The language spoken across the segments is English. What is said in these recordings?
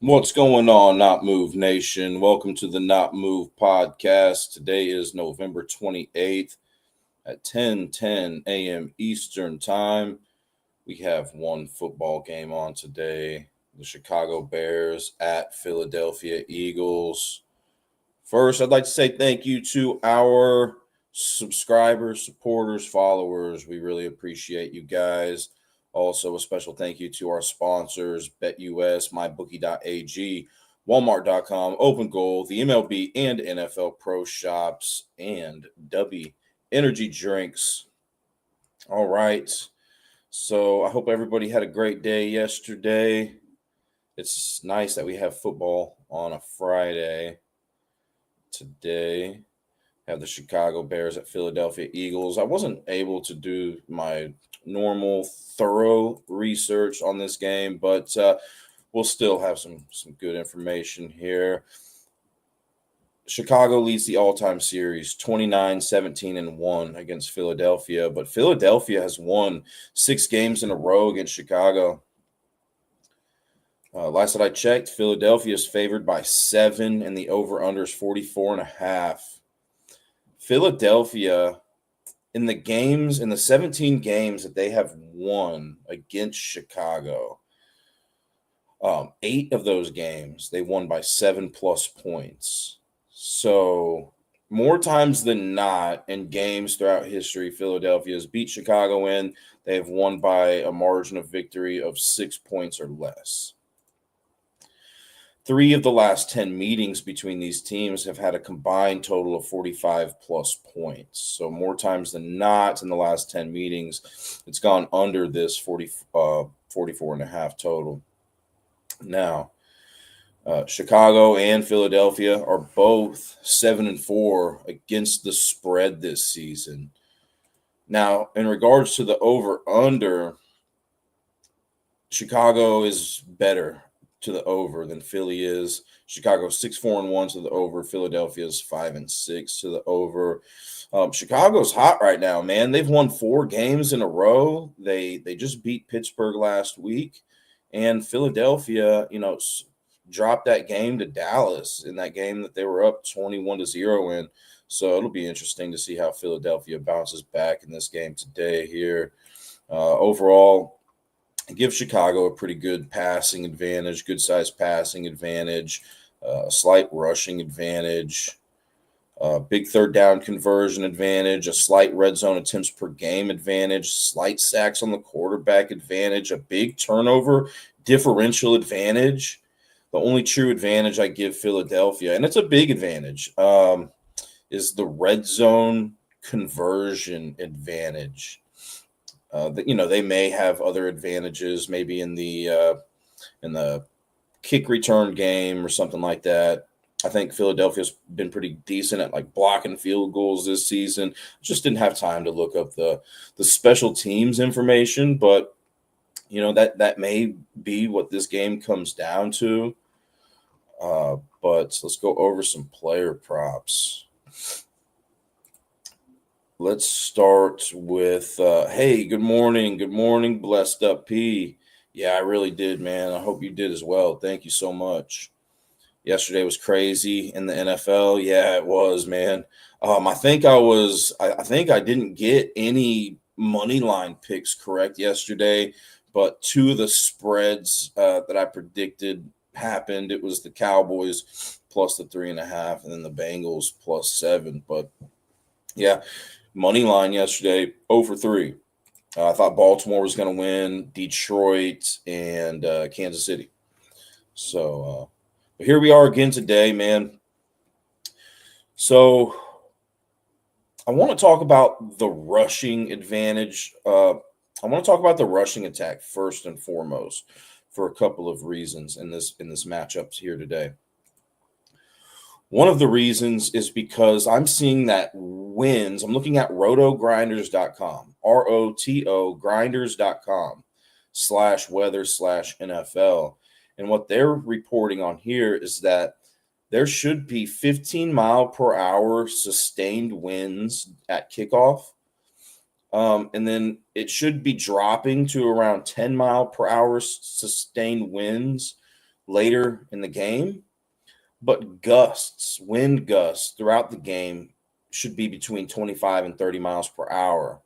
What's going on, Not Move Nation? Welcome to the Not Move podcast. Today is November 28th at 10:10 a.m. Eastern Time. We have one football game on today. The Chicago Bears at Philadelphia Eagles. First, I'd like to say thank you to our subscribers, supporters, followers. We really appreciate you guys. Also, a special thank you to our sponsors, BetUS, MyBookie.ag, Walmart.com, Open Goal, the MLB and NFL Pro Shops, and W Energy Drinks. All right. So I hope everybody had a great day yesterday. It's nice that we have football on a Friday today. Have the Chicago Bears at Philadelphia Eagles. I wasn't able to do my normal thorough research on this game, but we'll still have some good information here. Chicago leads the all-time series 29-17-1 against Philadelphia, but Philadelphia has won 6 games in a row against Chicago. Last that I checked, Philadelphia is favored by 7 and the over-under is 44.5. Philadelphia, in the 17 games that they have won against Chicago, 8 of those games they won by 7+ points. So more times than not in games throughout history, Philadelphia has beat Chicago in. They have won by a margin of victory of 6 points or less. 3 of the last 10 meetings between these teams have had a combined total of 45+ points. So more times than not in the last 10 meetings, it's gone under this 44.5 total. Now, Chicago and Philadelphia are both 7-4 against the spread this season. Now, in regards to the over-under, Chicago is better to the over than Philly is. Chicago 6-4-1 to the over. Philadelphia is 5-6 to the over. Chicago's hot right now, man. They've won 4 games in a row. They just beat Pittsburgh last week, and Philadelphia, dropped that game to Dallas in that game that they were up 21-0 in. So it'll be interesting to see how Philadelphia bounces back in this game today. Here, overall, give Chicago a pretty good passing advantage, good sized passing advantage, slight rushing advantage, big third down conversion advantage, a slight red zone attempts per game advantage, slight sacks on the quarterback advantage, a big turnover differential advantage. The only true advantage I give Philadelphia, and it's a big advantage, is the red zone conversion advantage. They may have other advantages, maybe in the kick return game or something like that. I think Philadelphia's been pretty decent at like blocking field goals this season. Just didn't have time to look up the special teams information, but that may be what this game comes down to. But let's go over some player props. Let's start with, hey, good morning, blessed up P. Yeah, I really did, man. I hope you did as well. Thank you so much. Yesterday was crazy in the NFL. Yeah, it was, man. I think I didn't get any money line picks correct yesterday, but 2 of the spreads that I predicted happened. It was the Cowboys plus the 3.5, and then the Bengals plus 7. But yeah. Money line yesterday, 0 for 3. I thought Baltimore was going to win, Detroit, and Kansas City. So but here we are again today, man. So I want to talk about the rushing advantage. I want to talk about the rushing attack first and foremost for a couple of reasons in this matchup here today. One of the reasons is because I'm seeing that wins. I'm looking at rotogrinders.com, ROTO grinders.com /weather/NFL. And what they're reporting on here is that there should be 15 mile per hour sustained winds at kickoff. And then it should be dropping to around 10 mile per hour sustained winds later in the game, but wind gusts throughout the game should be between 25 and 30 miles per hour.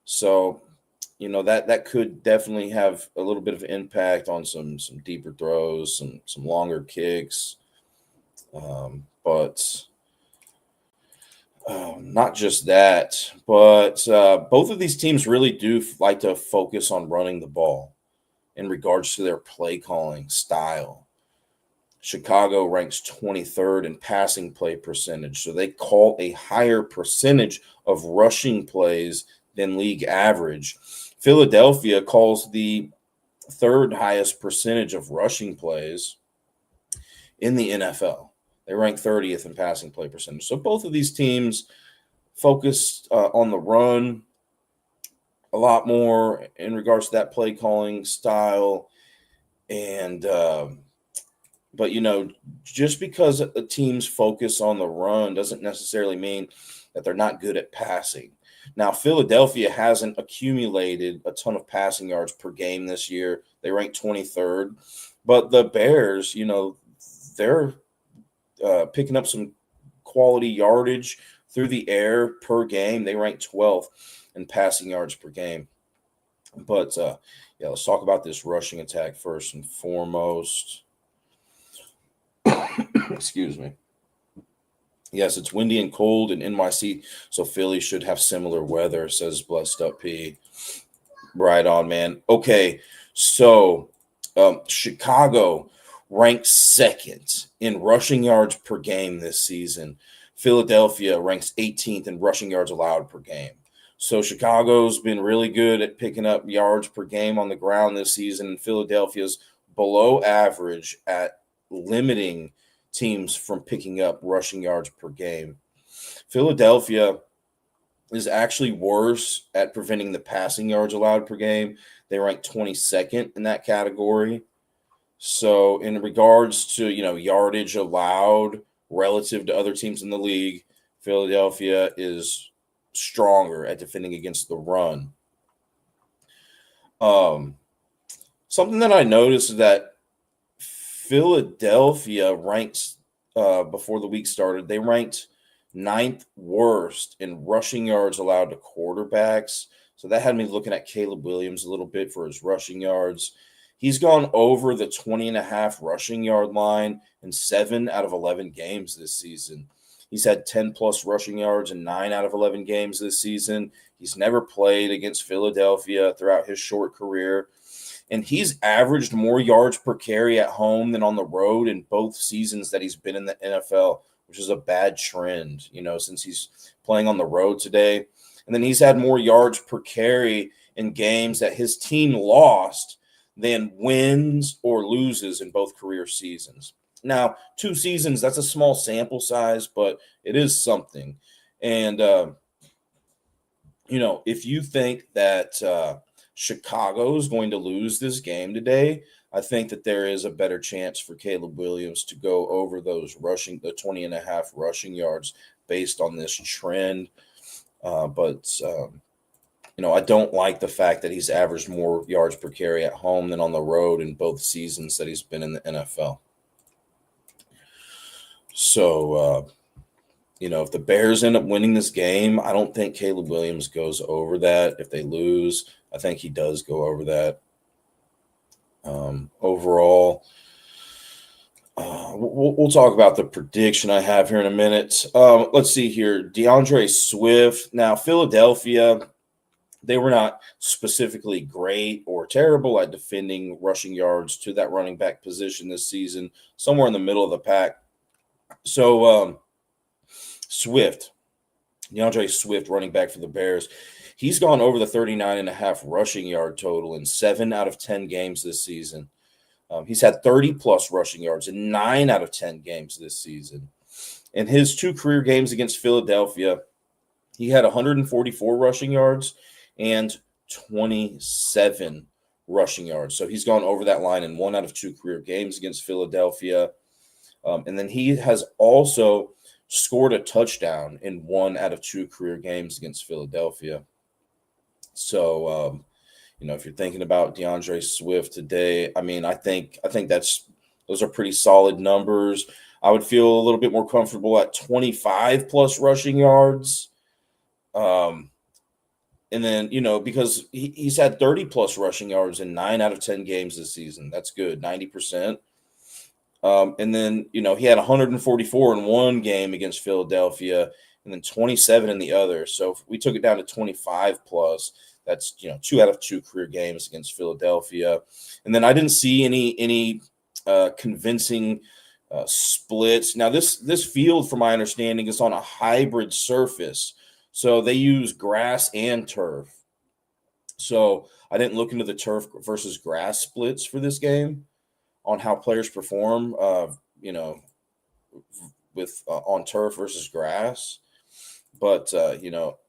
So, that could definitely have a little bit of impact on some deeper throws, some longer kicks. But not just that, but both of these teams really do like to focus on running the ball in regards to their play calling style. Chicago ranks 23rd in passing play percentage, so they call a higher percentage of rushing plays than league average. Philadelphia calls the third highest percentage of rushing plays in the NFL. They rank 30th in passing play percentage. So both of these teams focused on the run a lot more in regards to that play calling style. And, but, just because teams focus on the run doesn't necessarily mean that they're not good at passing. Now, Philadelphia hasn't accumulated a ton of passing yards per game this year. They rank 23rd. But the Bears, they're picking up some quality yardage through the air per game. They rank 12th in passing yards per game. But, let's talk about this rushing attack first and foremost. Excuse me. Yes, it's windy and cold in NYC, so Philly should have similar weather, says Blessed Up P. Right on, man. Okay, so Chicago ranks second in rushing yards per game this season. Philadelphia ranks 18th in rushing yards allowed per game. So Chicago's been really good at picking up yards per game on the ground this season, and Philadelphia's below average at limiting teams from picking up rushing yards per game. Philadelphia is actually worse at preventing the passing yards allowed per game. They rank 22nd in that category. So in regards to, yardage allowed relative to other teams in the league, Philadelphia is stronger at defending against the run. Something that I noticed is that Philadelphia ranks before the week started. They ranked 9th worst in rushing yards allowed to quarterbacks. So that had me looking at Caleb Williams a little bit for his rushing yards. He's gone over the 20.5 rushing yard line in 7 out of 11 games this season. He's had 10-plus rushing yards in 9 out of 11 games this season. He's never played against Philadelphia throughout his short career. And he's averaged more yards per carry at home than on the road in both seasons that he's been in the NFL, which is a bad trend, since he's playing on the road today. And then he's had more yards per carry in games that his team lost than wins or loses in both career seasons. Now, 2 seasons, that's a small sample size, but it is something. And, if you think that Chicago is going to lose this game today, I think that there is a better chance for Caleb Williams to go over the 20.5 rushing yards based on this trend. But I don't like the fact that he's averaged more yards per carry at home than on the road in both seasons that he's been in the NFL. So, if the Bears end up winning this game, I don't think Caleb Williams goes over that. If they lose, I think he does go over that. Overall, we'll talk about the prediction I have here in a minute. Let's see here. DeAndre Swift. Now, Philadelphia, they were not specifically great or terrible at defending rushing yards to that running back position this season, somewhere in the middle of the pack. So, DeAndre Swift, running back for the Bears, he's gone over the 39.5 rushing yard total in 7 out of 10 games this season. He's had 30-plus rushing yards in 9 out of 10 games this season. In his 2 career games against Philadelphia, he had 144 rushing yards and 27 rushing yards. So he's gone over that line in 1 out of 2 career games against Philadelphia. And then he has also scored a touchdown in 1 out of 2 career games against Philadelphia. So, if you're thinking about DeAndre Swift today, I think that's Those are pretty solid numbers. I would feel a little bit more comfortable at 25 plus rushing yards. And then, because he's had 30 plus rushing yards in 9 out of 10 games this season. That's good, 90%. And then, he had 144 in one game against Philadelphia and then 27 in the other. So if we took it down to 25 plus, that's, 2 out of 2 career games against Philadelphia. And then I didn't see any convincing splits. Now, this field, from my understanding, is on a hybrid surface. So they use grass and turf. So I didn't look into the turf versus grass splits for this game on how players perform, with on turf versus grass. But,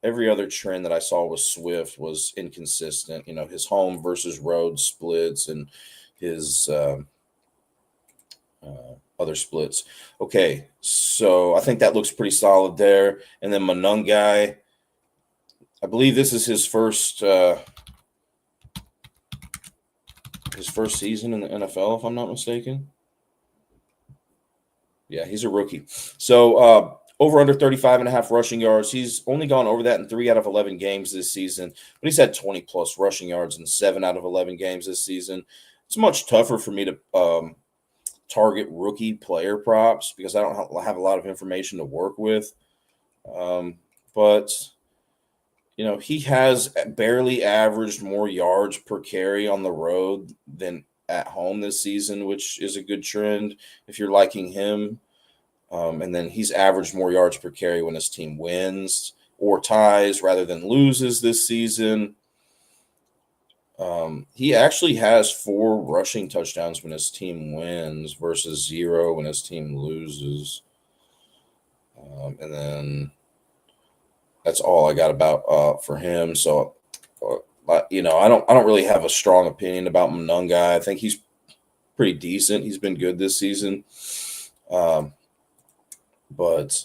every other trend that I saw with Swift was inconsistent. His home versus road splits and his other splits. Okay, so I think that looks pretty solid there. And then Monungai, I believe this is his first season in the NFL, if I'm not mistaken. Yeah, he's a rookie. So over under 35.5 rushing yards. He's only gone over that in 3 out of 11 games this season, but he's had 20 plus rushing yards in 7 out of 11 games this season. It's much tougher for me to target rookie player props because I don't have a lot of information to work with. But he has barely averaged more yards per carry on the road than at home this season, which is a good trend if you're liking him. And then he's averaged more yards per carry when his team wins or ties rather than loses this season. He actually has 4 rushing touchdowns when his team wins versus 0 when his team loses. And then that's all I got about for him. So, I don't really have a strong opinion about Monungai. I think he's pretty decent. He's been good this season. But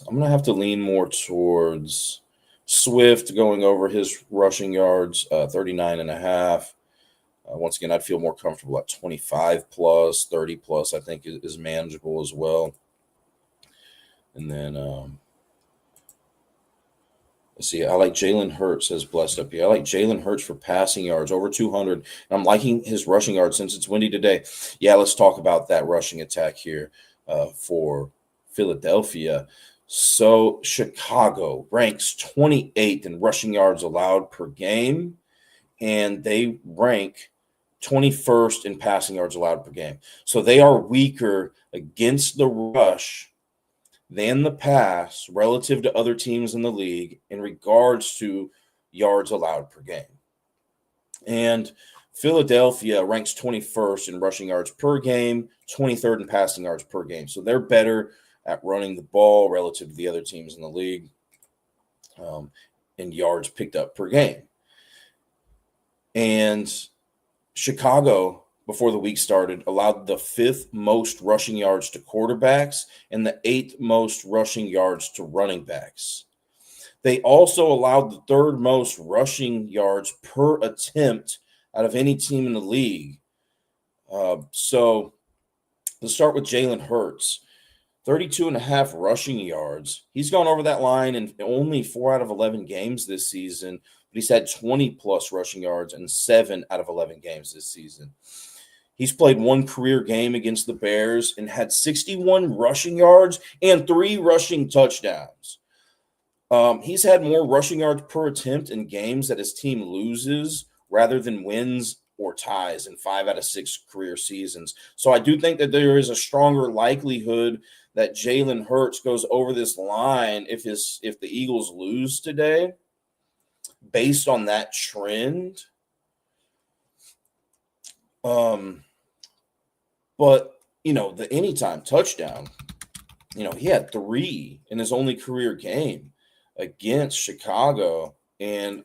I'm going to have to lean more towards Swift going over his rushing yards, 39.5. Once again, I'd feel more comfortable at 25 plus, 30 plus, I think is manageable as well. And then let's see. I like Jalen Hurts, says Blessed up here. I like Jalen Hurts for passing yards over 200. And I'm liking his rushing yards since it's windy today. Yeah, let's talk about that rushing attack here for Philadelphia. So Chicago ranks 28th in rushing yards allowed per game, and they rank 21st in passing yards allowed per game. So they are weaker against the rush than the pass relative to other teams in the league in regards to yards allowed per game. And Philadelphia ranks 21st in rushing yards per game, 23rd in passing yards per game. So they're better at running the ball relative to the other teams in the league in yards picked up per game. And Chicago, before the week started, allowed the 5th most rushing yards to quarterbacks and the 8th most rushing yards to running backs. They also allowed the 3rd most rushing yards per attempt out of any team in the league. So let's start with Jalen Hurts. 32.5 rushing yards. He's gone over that line in only 4 out of 11 games this season, but he's had 20 plus rushing yards in 7 out of 11 games this season. He's played 1 career game against the Bears and had 61 rushing yards and 3 rushing touchdowns. He's had more rushing yards per attempt in games that his team loses rather than wins or ties in 5 out of 6 career seasons. So I do think that there is a stronger likelihood that Jalen Hurts goes over this line if the Eagles lose today, based on that trend. But the anytime touchdown, he had 3 in his only career game against Chicago, and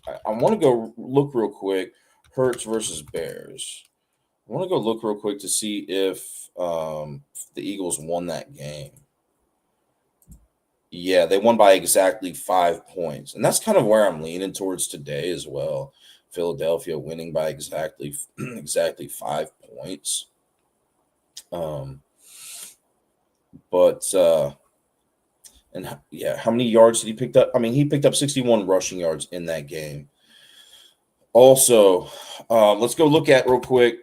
I want to go look real quick. Hurts versus Bears. I want to go look real quick to see if the Eagles won that game. Yeah, they won by exactly 5 points. And that's kind of where I'm leaning towards today as well. Philadelphia winning by exactly 5 points. Um, but and yeah, how many yards did he pick up? I mean, he picked up 61 rushing yards in that game. Also, let's go look at real quick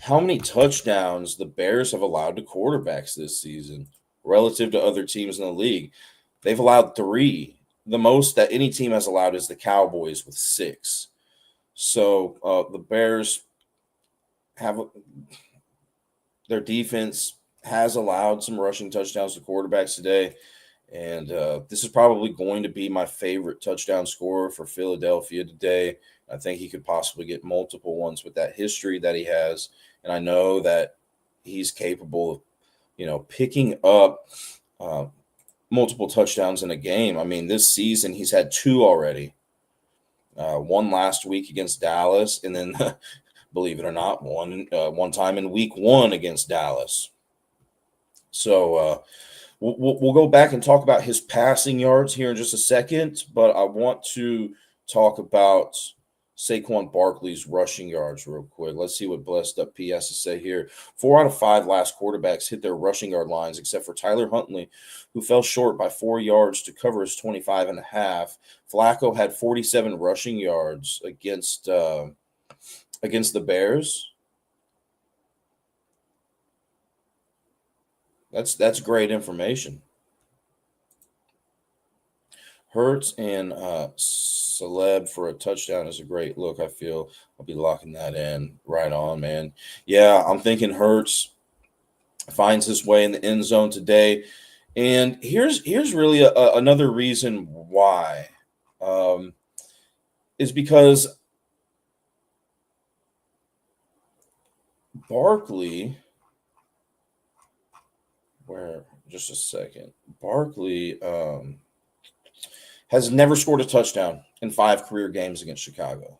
how many touchdowns the Bears have allowed to quarterbacks this season relative to other teams in the league. They've allowed 3. The most that any team has allowed is the Cowboys with 6. So the Bears have their defense has allowed some rushing touchdowns to quarterbacks today. And this is probably going to be my favorite touchdown scorer for Philadelphia today. I think he could possibly get multiple ones with that history that he has. And I know that he's capable of, picking up multiple touchdowns in a game. I mean, this season he's had 2 already. One last week against Dallas, and then, believe it or not, one time in week 1 against Dallas. So we'll go back and talk about his passing yards here in just a second, but I want to talk about Saquon Barkley's rushing yards real quick. Let's see what Blessed Up P has to say here. 4 out of 5 last quarterbacks hit their rushing yard lines, except for Tyler Huntley, who fell short by 4 yards to cover his 25.5. Flacco had 47 rushing yards against the Bears. That's great information. Hurts and Celeb for a touchdown is a great look. I feel I'll be locking that in. Right on, man. Yeah, I'm thinking Hurts finds his way in the end zone today. And here's really another reason why, is because Barkley. Where just a second, Barkley has never scored a touchdown in 5 career games against Chicago.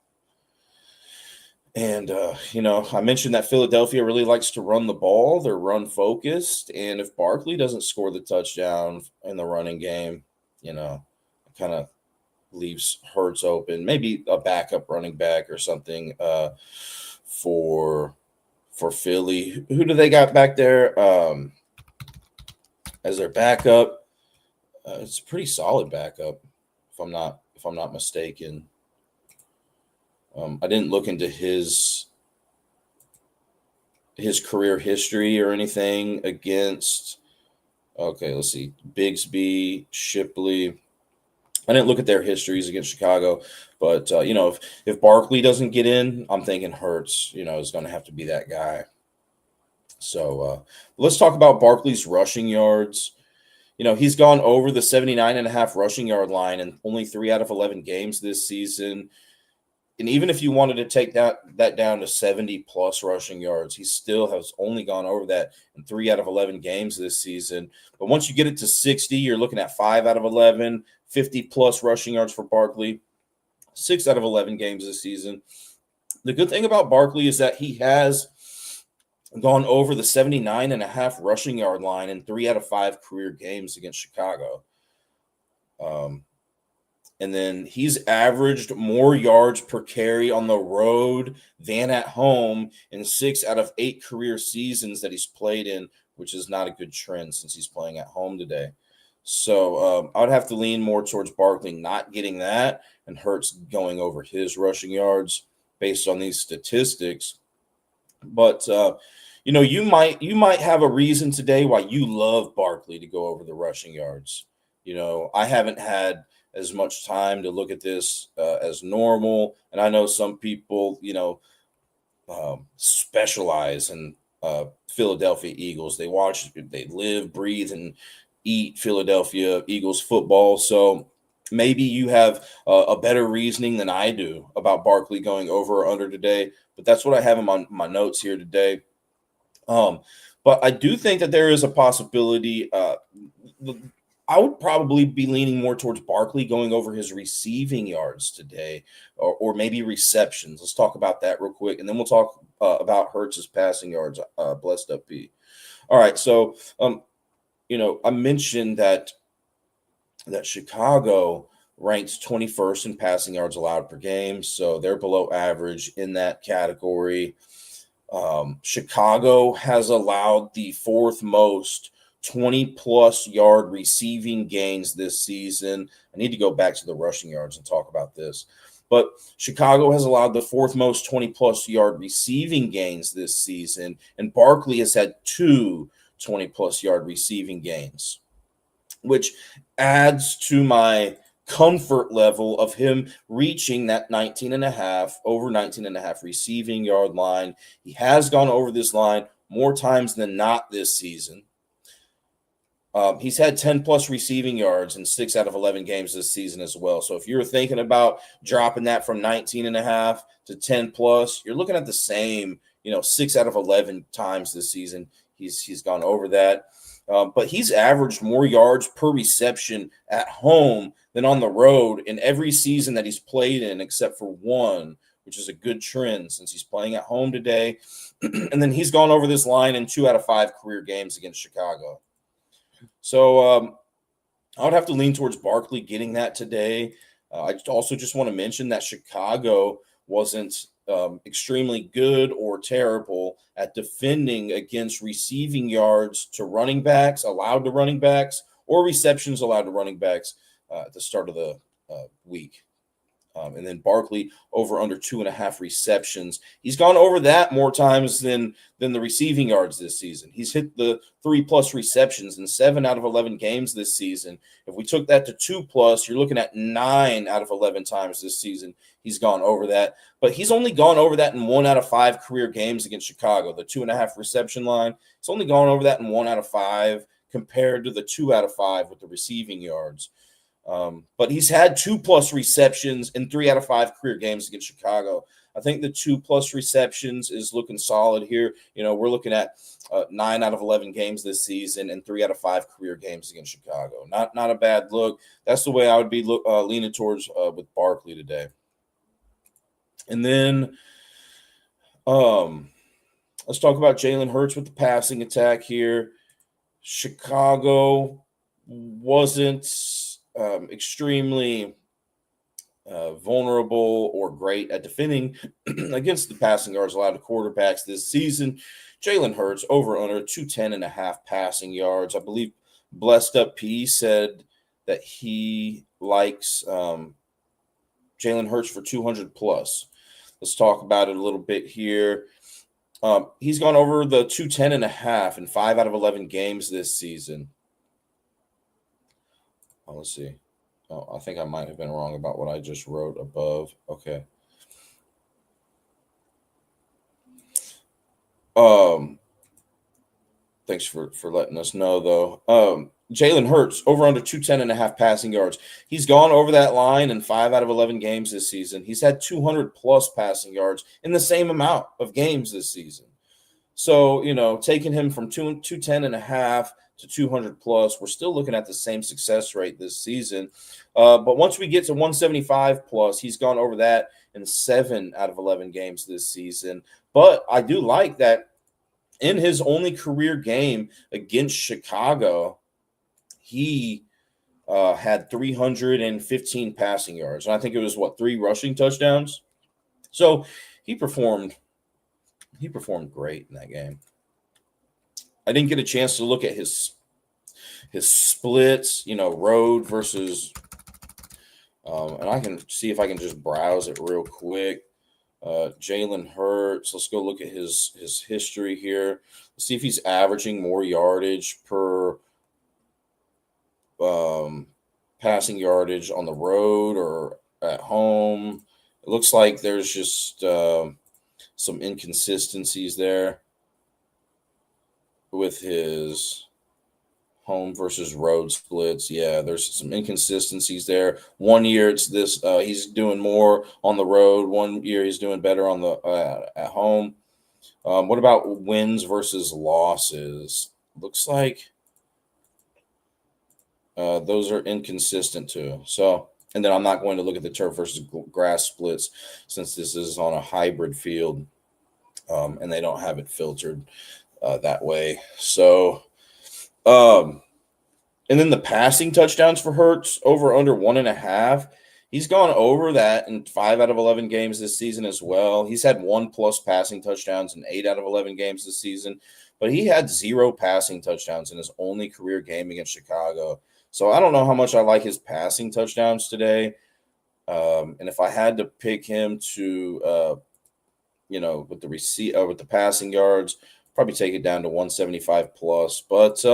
And, I mentioned that Philadelphia really likes to run the ball. They're run focused. And if Barkley doesn't score the touchdown in the running game, it kind of leaves Hurts open. Maybe a backup running back or something for Philly. Who do they got back there as their backup? It's a pretty solid backup, if I'm not mistaken. I didn't look into his career history or anything against. Okay, let's see. Bigsby, Shipley. I didn't look at their histories against Chicago, but if Barkley doesn't get in, I'm thinking Hurts, is going to have to be that guy. So let's talk about Barkley's rushing yards. He's gone over the 79.5 rushing yard line in only 3 out of 11 games this season. And even if you wanted to take that down to 70-plus rushing yards, he still has only gone over that in 3 out of 11 games this season. But once you get it to 60, you're looking at 5 out of 11, 50-plus rushing yards for Barkley, 6 out of 11 games this season. The good thing about Barkley is that he has gone over the 79.5 rushing yard line in 3 out of 5 career games against Chicago. And then he's averaged more yards per carry on the road than at home in 6 out of 8 career seasons that he's played in, which is not a good trend since he's playing at home today. So I would have to lean more towards Barkley not getting that and Hurts going over his rushing yards based on these statistics. But you might have a reason today why you love Barkley to go over the rushing yards. I haven't had as much time to look at this as normal, and I know some people, specialize in Philadelphia Eagles. They live, breathe, and eat Philadelphia Eagles football. So maybe you have a better reasoning than I do about Barkley going over or under today. But that's what I have in my notes here today. But I do think that there is a possibility. I would probably be leaning more towards Barkley going over his receiving yards today, or maybe receptions. Let's talk about that real quick, and then we'll talk about Hurts' passing yards. Blessed up be. All right, so I mentioned that Chicago ranks 21st in passing yards allowed per game, so they're below average in that category. Chicago has allowed the fourth most 20-plus yard receiving gains this season. I need to go back to the rushing yards and talk about this. But Chicago has allowed the fourth most 20-plus yard receiving gains this season, and Barkley has had two 20-plus yard receiving gains, which adds to my comfort level of him reaching that 19 and a half, over 19 and a half receiving yard line. He has gone over this line more times than not this season. He's had 10 plus receiving yards in 6 out of 11 games this season as well. So if you're thinking about dropping that from 19 and a half to 10 plus, you're looking at the same, 6 out of 11 times this season. He's gone over that. But he's averaged more yards per reception at home than on the road in every season that he's played in, except for one, which is a good trend since he's playing at home today. And then he's gone over this line in 2 out of 5 career games against Chicago. So I would have to lean towards Barkley getting that today. I also just want to mention that Chicago wasn't extremely good or terrible at defending against receiving yards to running backs, allowed to running backs, or receptions allowed to running backs at the start of the week. And then Barkley over under 2.5 receptions. He's gone over that more times than the receiving yards this season. He's hit the 3+ receptions in 7 out of 11 games this season. If we took that to 2+, you're looking at 9 out of 11 times this season he's gone over that. But he's only gone over that in 1 out of 5 career games against Chicago. The 2.5 reception line, it's only gone over that in 1 out of 5 compared to the 2 out of 5 with the receiving yards. But he's had 2+ receptions in 3 out of 5 career games against Chicago. I think the 2+ receptions is looking solid here. We're looking at 9 out of 11 games this season and 3 out of 5 career games against Chicago. Not a bad look. That's the way I would be leaning towards with Barkley today. And then let's talk about Jalen Hurts with the passing attack here. Chicago wasn't extremely vulnerable or great at defending against the passing yards allowed to quarterbacks this season. Jalen Hurts over under 210.5 passing yards. I believe Blessed Up P said that he likes Jalen Hurts for 200+. Let's talk about it a little bit here. He's gone over the 210.5 in 5 out of 11 games this season. Let's see. Oh, I think I might have been wrong about what I just wrote above. Okay. Thanks for letting us know, though. Jalen Hurts over under 210.5 passing yards. He's gone over that line in 5 out of 11 games this season. He's had 200+ passing yards in the same amount of games this season. So, taking him from 210.5 to 200+, we're still looking at the same success rate this season. But once we get to 175+, he's gone over that in 7 out of 11 games this season. But I do like that in his only career game against Chicago, he had 315 passing yards. And I think it was, 3 rushing touchdowns? So he performed great in that game. I didn't get a chance to look at his splits, road versus and I can see if I can just browse it real quick. Jalen Hurts, let's go look at his history here. Let's see if he's averaging more yardage per passing yardage on the road or at home. It looks like there's just some inconsistencies there with his home versus road splits. Yeah, there's some inconsistencies there. 1 year it's this he's doing more on the road. 1 year he's doing better on the at home. What about wins versus losses? Looks like those are inconsistent too. So, and then I'm not going to look at the turf versus grass splits since this is on a hybrid field, and they don't have it filtered that way. So, and then the passing touchdowns for Hurts over under 1.5. He's gone over that in 5 out of 11 games this season as well. He's had 1+ passing touchdowns in 8 out of 11 games this season, but he had 0 passing touchdowns in his only career game against Chicago. So I don't know how much I like his passing touchdowns today. And if I had to pick him to, with the passing yards, probably take it down to 175 plus. But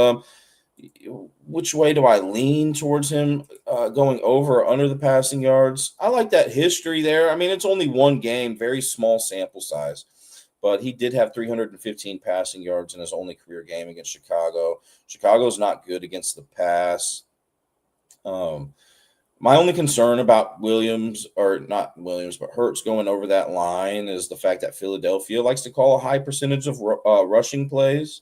which way do I lean towards him going over or under the passing yards? I like that history there. I mean, it's only one game, very small sample size, but he did have 315 passing yards in his only career game against Chicago. Chicago's not good against the pass. My only concern about Hurts going over that line is the fact that Philadelphia likes to call a high percentage of rushing plays.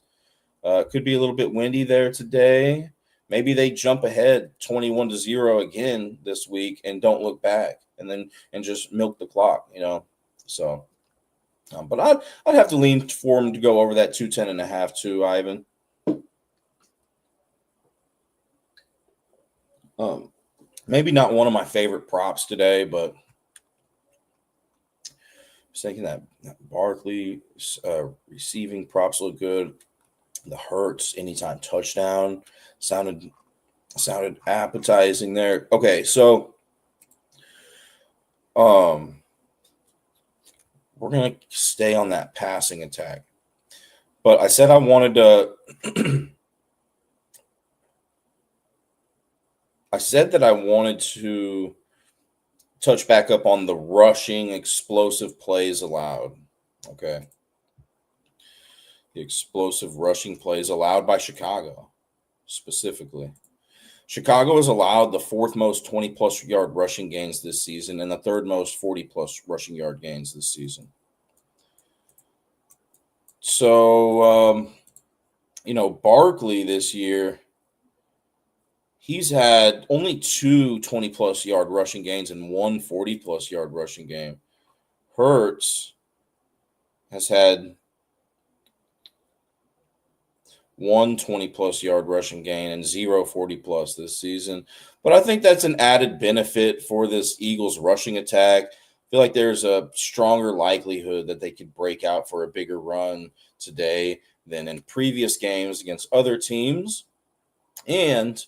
Could be a little bit windy there today. Maybe they jump ahead 21-0 again this week and don't look back and just milk the clock, So, but I'd have to lean for him to go over that 210.5 too, Ivan. Maybe not one of my favorite props today, but I was thinking that Barkley receiving props look good. The Hurts anytime touchdown sounded appetizing there. Okay, so we're gonna stay on that passing attack, but I said I wanted to. I said that I wanted to touch back up on the rushing explosive plays allowed. Okay. The explosive rushing plays allowed by Chicago, specifically. Chicago has allowed the 4th most 20+ yard rushing gains this season and the 3rd most 40+ rushing yard gains this season. So, Barkley this year, he's had only 2 20+ yard rushing gains and 1 40+ yard rushing game. Hurts has had 1 20+ yard rushing gain and 0 40+ this season. But I think that's an added benefit for this Eagles rushing attack. I feel like there's a stronger likelihood that they could break out for a bigger run today than in previous games against other teams. And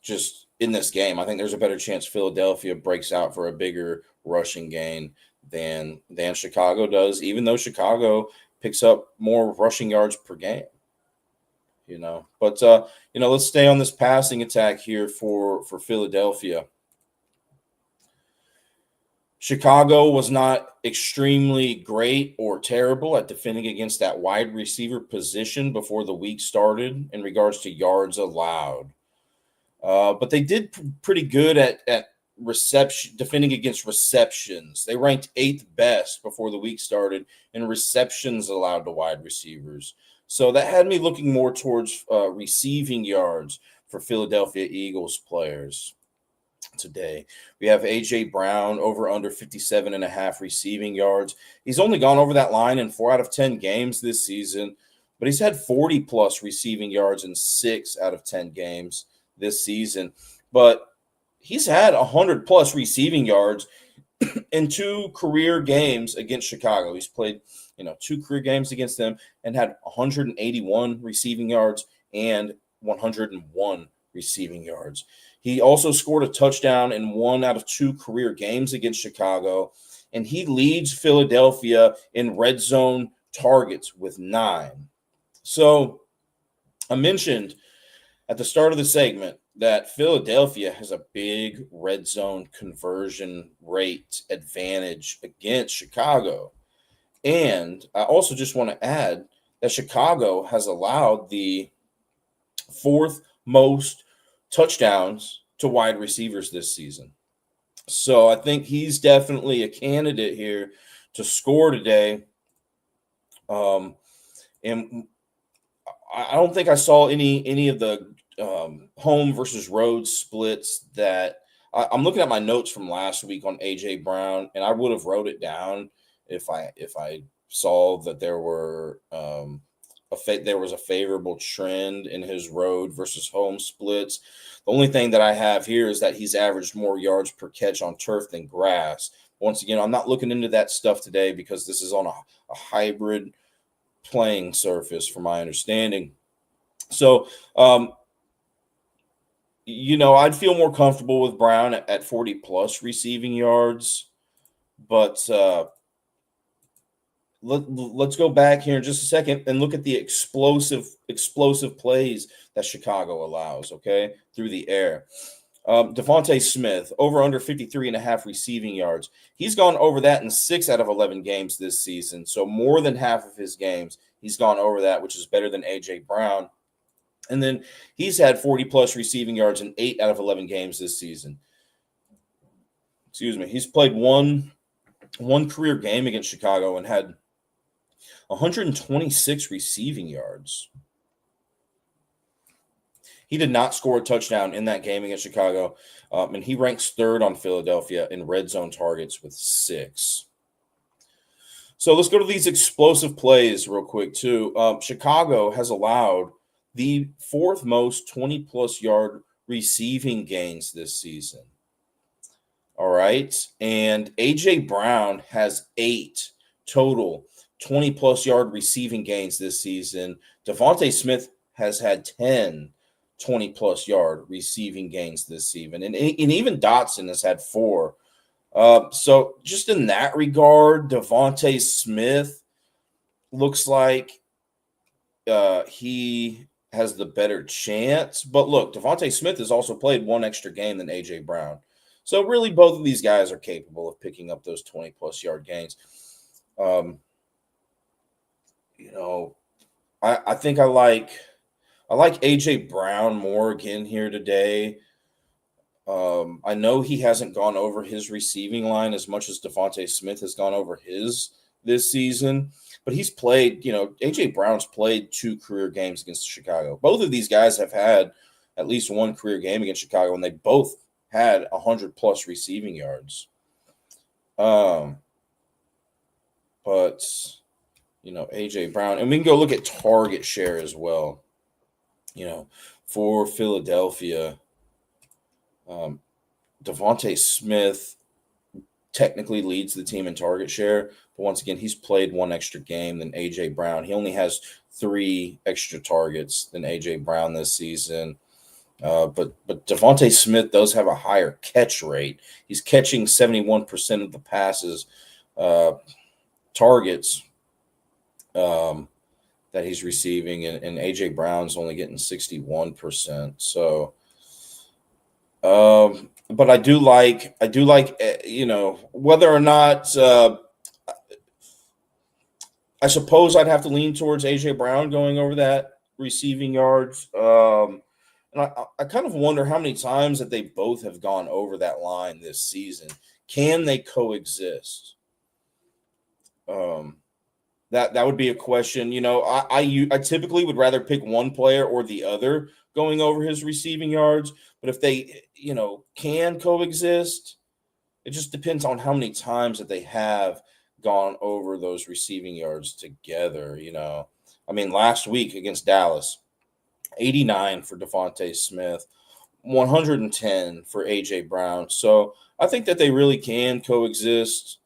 just in this game, I think there's a better chance Philadelphia breaks out for a bigger rushing gain than Chicago does, even though Chicago picks up more rushing yards per game. But let's stay on this passing attack here for Philadelphia. Chicago was not extremely great or terrible at defending against that wide receiver position before the week started in regards to yards allowed. But they did pretty good at reception, defending against receptions. They ranked 8th best before the week started in receptions allowed to wide receivers. So that had me looking more towards receiving yards for Philadelphia Eagles players today. We have A.J. Brown over under 57.5 receiving yards. He's only gone over that line in 4 out of 10 games this season, but he's had 40+ receiving yards in 6 out of 10 games this season. But he's had 100+ receiving yards in 2 career games against Chicago. He's played, 2 career games against them and had 181 receiving yards and 101 receiving yards. He also scored a touchdown in 1 out of 2 career games against Chicago, and he leads Philadelphia in red zone targets with 9. So I mentioned at the start of the segment that Philadelphia has a big red zone conversion rate advantage against Chicago. And I also just want to add that Chicago has allowed the 4th most touchdowns to wide receivers this season. So I think he's definitely a candidate here to score today. And I don't think I saw any of the home versus road splits that I'm looking at my notes from last week on A.J. Brown, and I would have wrote it down if I saw that there were there was a favorable trend in his road versus home splits. The only thing that I have here is that he's averaged more yards per catch on turf than grass. Once again, I'm not looking into that stuff today because this is on a hybrid playing surface, from my understanding. So, I'd feel more comfortable with Brown at 40 plus receiving yards, but let's go back here in just a second and look at the explosive plays that Chicago allows, okay, through the air. Devontae Smith, over under 53.5 receiving yards. He's gone over that in 6 out of 11 games this season. So more than half of his games, he's gone over that, which is better than A.J. Brown. And then he's had 40-plus receiving yards in 8 out of 11 games this season. Excuse me. He's played one career game against Chicago and had 126 receiving yards. He did not score a touchdown in that game against Chicago, and he ranks third on Philadelphia in red zone targets with 6. So let's go to these explosive plays real quick, too. Chicago has allowed the 4th most 20-plus yard receiving gains this season. All right. And A.J. Brown has 8 total 20-plus yard receiving gains this season. Devontae Smith has had 10 20-plus yard receiving gains this season. And even Dotson has had 4. So just in that regard, Devontae Smith looks like he has the better chance. But look, Devontae Smith has also played 1 extra game than A.J. Brown. So really both of these guys are capable of picking up those 20-plus yard gains. I think I like A.J. Brown more again here today. I know he hasn't gone over his receiving line as much as Devontae Smith has gone over his this season, but he's played, A.J. Brown's played 2 career games against Chicago. Both of these guys have had at least 1 career game against Chicago, and they both had 100-plus receiving yards. But A.J. Brown, and we can go look at target share as well. For Philadelphia, Devontae Smith technically leads the team in target share, but once again, he's played 1 extra game than A.J. Brown. He only has 3 extra targets than A.J. Brown this season. But Devontae Smith does have a higher catch rate. He's catching 71% of the passes, targets that he's receiving, and A.J. Brown's only getting 61%. So, but I do like, whether or not, I suppose I'd have to lean towards A.J. Brown going over that receiving yards. And I kind of wonder how many times that they both have gone over that line this season. Can they coexist? That would be a question. I typically would rather pick one player or the other going over his receiving yards. But if they, can coexist, it just depends on how many times that they have gone over those receiving yards together. Last week against Dallas, 89 for Devontae Smith, 110 for A.J. Brown. So I think that they really can coexist.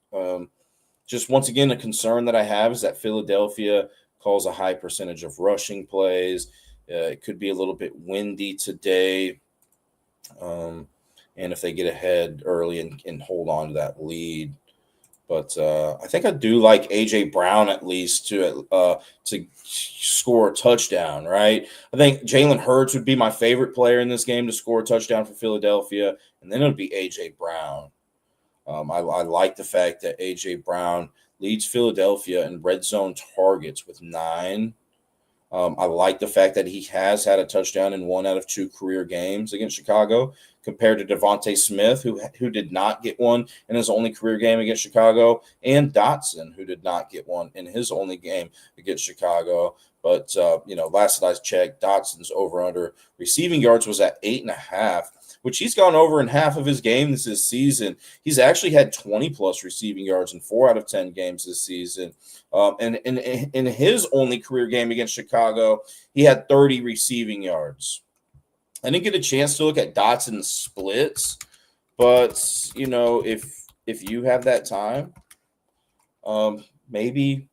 Just once again, a concern that I have is that Philadelphia calls a high percentage of rushing plays. It could be a little bit windy today. And if they get ahead early and hold on to that lead. But I think I do like A.J. Brown at least to score a touchdown, right? I think Jalen Hurts would be my favorite player in this game to score a touchdown for Philadelphia, and then it would be A.J. Brown. I like the fact that A.J. Brown leads Philadelphia in red zone targets with 9. I like the fact that he has had a touchdown in 1 out of 2 career games against Chicago, compared to Devontae Smith, who did not get one in his only career game against Chicago, and Dotson, who did not get one in his only game against Chicago. But, last that I checked, Dotson's over-under receiving yards was at 8.5, which he's gone over in half of his games this season. He's actually had 20-plus receiving yards in 4 out of 10 games this season. And in his only career game against Chicago, he had 30 receiving yards. I didn't get a chance to look at Dotson's splits, but, you know, if you have that time, maybe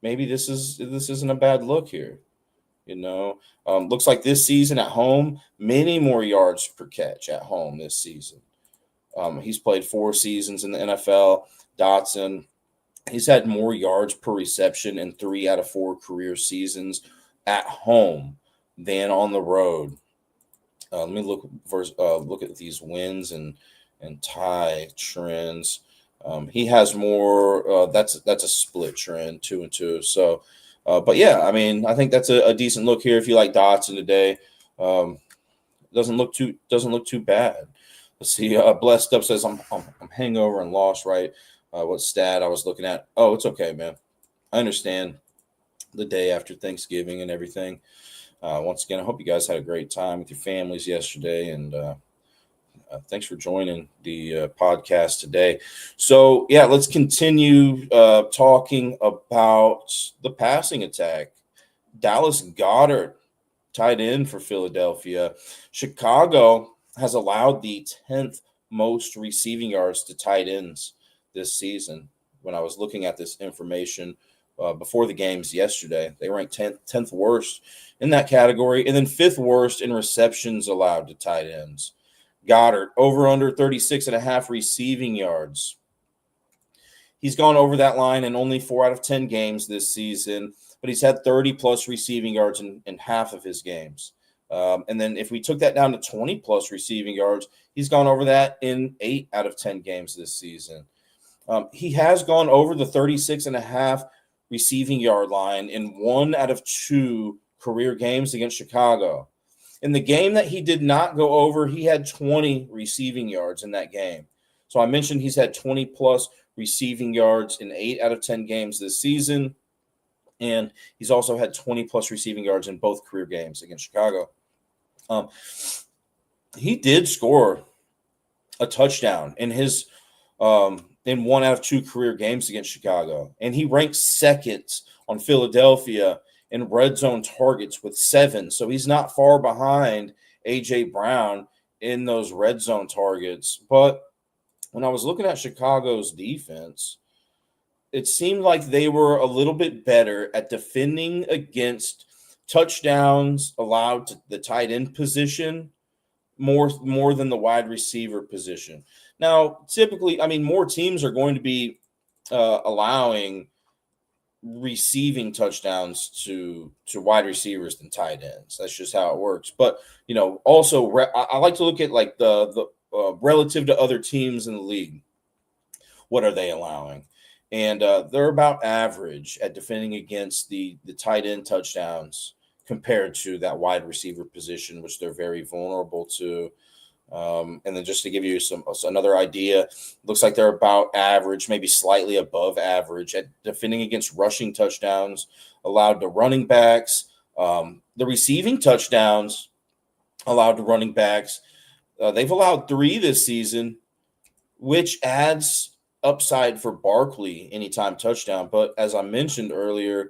this isn't a bad look here. You know, looks like this season at home, many more yards per catch at home this season. He's played 4 seasons in the NFL. Dotson, he's had more yards per reception in 3 out of 4 career seasons at home than on the road. Let me look at these wins and tie trends. He has more. That's a split trend, 2 and 2. So, but yeah, I mean, I think that's a decent look here if you like Dotson today. Doesn't look too bad. Let's see. Blessed Up says I'm hangover and lost. Right. What stat I was looking at? Oh, it's okay, man. I understand the day after Thanksgiving and everything. Once again, I hope you guys had a great time with your families yesterday, and thanks for joining the podcast today. So, yeah, let's continue talking about the passing attack. Dallas Goedert, tight end for Philadelphia. Chicago has allowed the 10th most receiving yards to tight ends this season. When I was looking at this information before the games yesterday, they ranked 10th worst in that category, and then 5th worst in receptions allowed to tight ends. Goddard, over under 36.5 receiving yards. He's gone over that line in only 4 out of 10 games this season, but he's had 30-plus receiving yards in half of his games. And then if we took that down to 20-plus receiving yards, he's gone over that in 8 out of 10 games this season. He has gone over the 36.5 receiving yard line in 1 out of 2 career games against Chicago. In the game that he did not go over, he had 20 receiving yards in that game. So I mentioned he's had 20-plus receiving yards in 8 out of 10 games this season, and he's also had 20-plus receiving yards in both career games against Chicago. He did score a touchdown in his in 1 out of 2 career games against Chicago, and he ranks second on Philadelphia in red zone targets with 7. So he's not far behind A.J. Brown in those red zone targets. But when I was looking at Chicago's defense, it seemed like they were a little bit better at defending against touchdowns allowed to the tight end position more than the wide receiver position. Now, typically, I mean, more teams are going to be allowing receiving touchdowns to wide receivers than tight ends. That's just how it works. But, you know, also I like to look at like the relative to other teams in the league. What are they allowing? And they're about average at defending against the tight end touchdowns compared to that wide receiver position, which they're very vulnerable to. And then just to give you another idea, looks like they're about average, maybe slightly above average at defending against rushing touchdowns allowed to running backs. The receiving touchdowns allowed to running backs, they've allowed 3 this season, which adds upside for Barkley anytime touchdown. But as I mentioned earlier,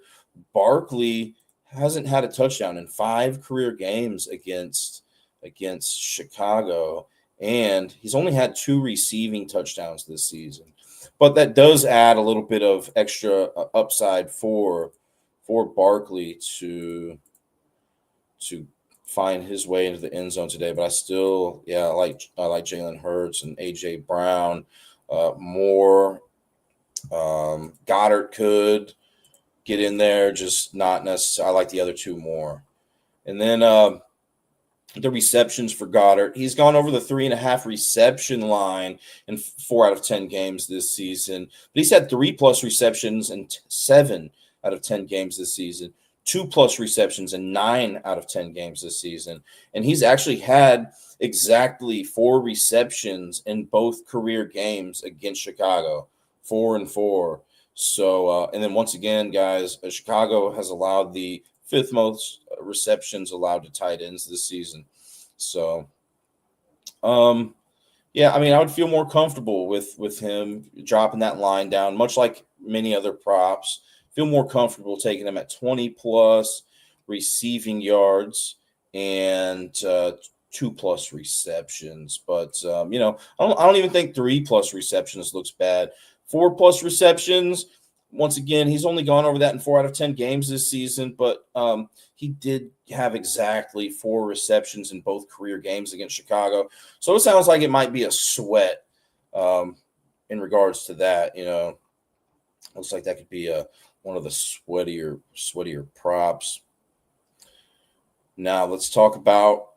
Barkley hasn't had a touchdown in 5 career games against Chicago, and he's only had 2 receiving touchdowns this season. But that does add a little bit of extra upside for Barkley to find his way into the end zone today. But I still, I like Jalen Hurts and A.J. Brown more. Goddard could get in there, just not necessarily. I like the other 2 more. And then the receptions for Goddard. He's gone over the 3.5 reception line in 4 out of 10 games this season. But he's had 3+ receptions in 7 out of 10 games this season, 2+ receptions in 9 out of 10 games this season. And he's actually had exactly 4 receptions in both career games against Chicago, 4 and 4. So, and then once again, guys, Chicago has allowed the 5th most receptions allowed to tight ends this season. So Yeah, I mean, I would feel more comfortable with him dropping that line down, much like many other props. Feel more comfortable taking him at 20 plus receiving yards and 2 plus receptions. But I don't even think 3 plus receptions looks bad. 4 plus receptions. Once again, he's only gone over that in 4 out of 10 games this season, but he did have exactly 4 receptions in both career games against Chicago. So it sounds like it might be a sweat in regards to that. Looks like that could be one of the sweatier props. Now let's talk about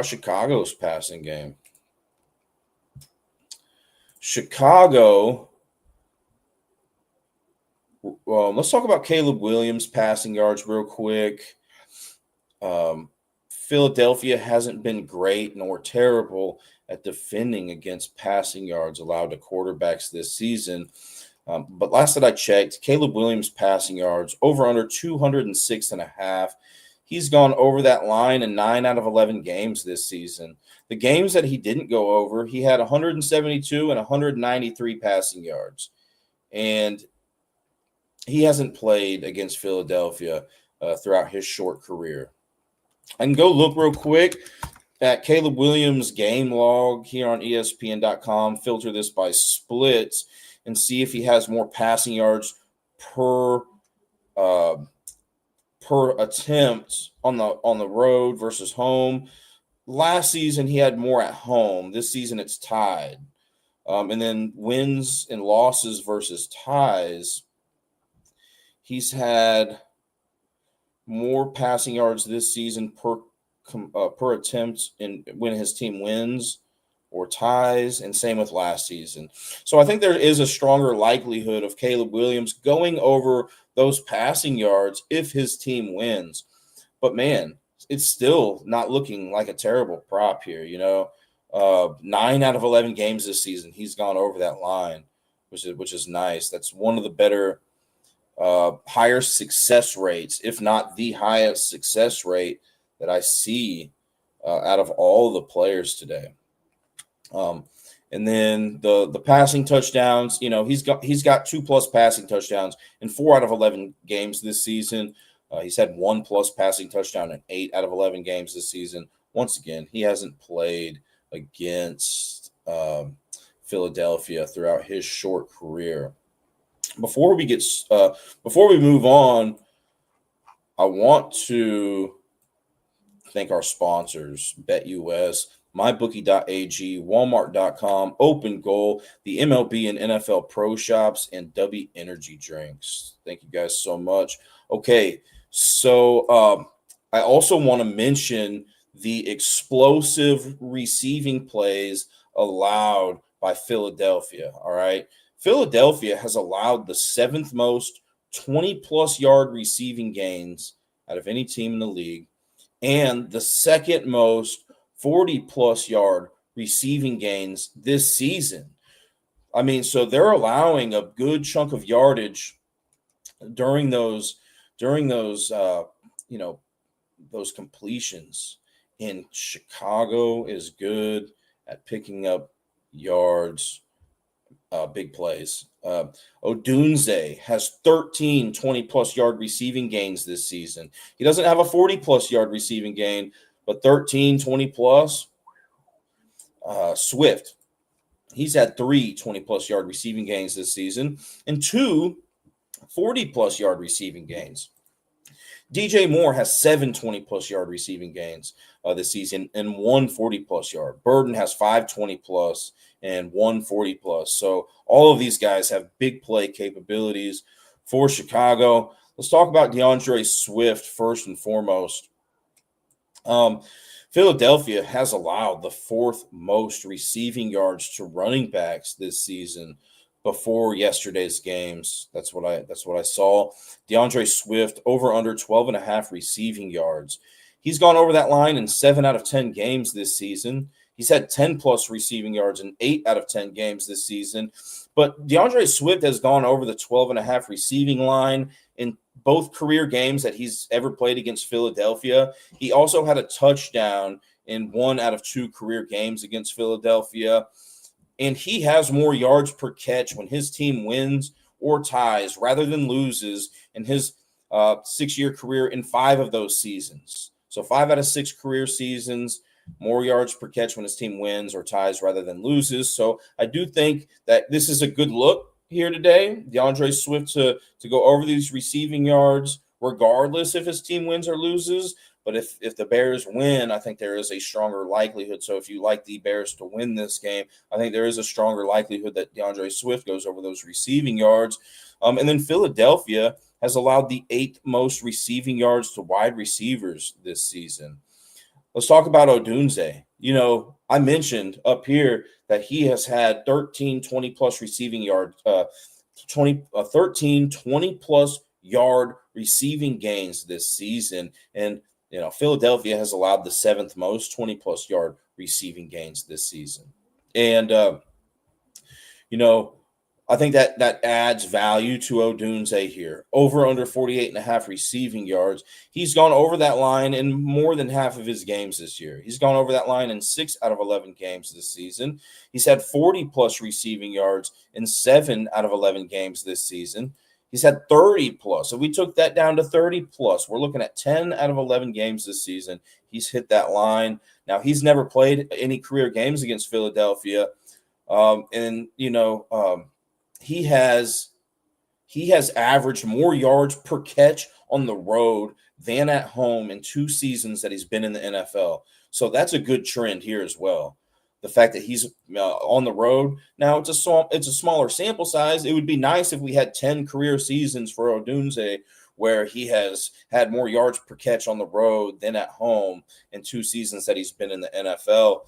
Chicago's passing game. Chicago. Let's talk about Caleb Williams' passing yards real quick. Philadelphia hasn't been great nor terrible at defending against passing yards allowed to quarterbacks this season. But last that I checked, Caleb Williams' passing yards over under 206.5. He's gone over that line in 9 out of 11 games this season. The games that he didn't go over, he had 172 and 193 passing yards. And he hasn't played against Philadelphia throughout his short career. I can go look real quick at Caleb Williams' game log here on ESPN.com, filter this by splits, and see if he has more passing yards per attempt on the road versus home. Last season, he had more at home. This season, it's tied. And then wins and losses versus ties. He's had more passing yards this season per attempt when his team wins or ties, and same with last season. So I think there is a stronger likelihood of Caleb Williams going over those passing yards if his team wins. But man, it's still not looking like a terrible prop here. 9 out of 11 games this season, he's gone over that line, which is nice. That's one of the better higher success rates, if not the highest success rate that I see out of all the players today. And then the passing touchdowns, he's got 2+ passing touchdowns in 4 out of 11 games this season. He's had 1+ passing touchdown in 8 out of 11 games this season. Once again, he hasn't played against Philadelphia throughout his short career. Before we move on, I want to thank our sponsors: BetUS, MyBookie.ag, Walmart.com, Open Goal, the MLB and NFL Pro Shops, and W Energy Drinks. Thank you guys so much. Okay, so I also want to mention the explosive receiving plays allowed by Philadelphia. All right. Philadelphia has allowed the 7th most 20+ yard receiving gains out of any team in the league, and the 2nd most 40+ yard receiving gains this season. I mean, so they're allowing a good chunk of yardage during those those completions. And Chicago is good at picking up yards. Big plays. Odunze has 13 20+ yard receiving gains this season. He doesn't have a 40+ yard receiving gain, but 13 20+. Swift, he's had 3 20+ yard receiving gains this season and 2 40+ yard receiving gains. DJ Moore has 7 20+ yard receiving gains this season and 1 40+ yard. Burden has 5 20+ and 1 40+. So all of these guys have big play capabilities for Chicago. Let's talk about DeAndre Swift first and foremost. Philadelphia has allowed the 4th most receiving yards to running backs this season before yesterday's games. That's what I saw. DeAndre Swift over under 12.5 receiving yards. He's gone over that line in 7 out of 10 games this season. He's had 10+ receiving yards in 8 out of 10 games this season. But DeAndre Swift has gone over the 12.5 receiving line in both career games that he's ever played against Philadelphia. He also had a touchdown in 1 out of 2 career games against Philadelphia. And he has more yards per catch when his team wins or ties rather than loses in his 6-year career in 5 of those seasons. So 5 out of 6 career seasons, more yards per catch when his team wins or ties rather than loses. So I do think that this is a good look here today. DeAndre Swift to go over these receiving yards, regardless if his team wins or loses. But if the Bears win, I think there is a stronger likelihood. So if you like the Bears to win this game, I think there is a stronger likelihood that DeAndre Swift goes over those receiving yards. And then Philadelphia has allowed the 8th most receiving yards to wide receivers this season. Let's talk about Odunze. I mentioned up here that he has had 13 20-plus receiving yards, 13 20-plus yard receiving gains this season. And Philadelphia has allowed the 7th most 20-plus yard receiving gains this season. And, I think that adds value to Odunze here. Over under 48.5 receiving yards. He's gone over that line in more than half of his games this year. He's gone over that line in 6 out of 11 games this season. He's had 40-plus receiving yards in 7 out of 11 games this season. He's had 30-plus. So we took that down to 30-plus. We're looking at 10 out of 11 games this season. He's hit that line. Now, he's never played any career games against Philadelphia. He has averaged more yards per catch on the road than at home in 2 seasons that he's been in the NFL. So that's a good trend here as well. The fact that he's on the road. Now, it's a smaller sample size. It would be nice if we had 10 career seasons for Odunze where he has had more yards per catch on the road than at home in 2 seasons that he's been in the NFL.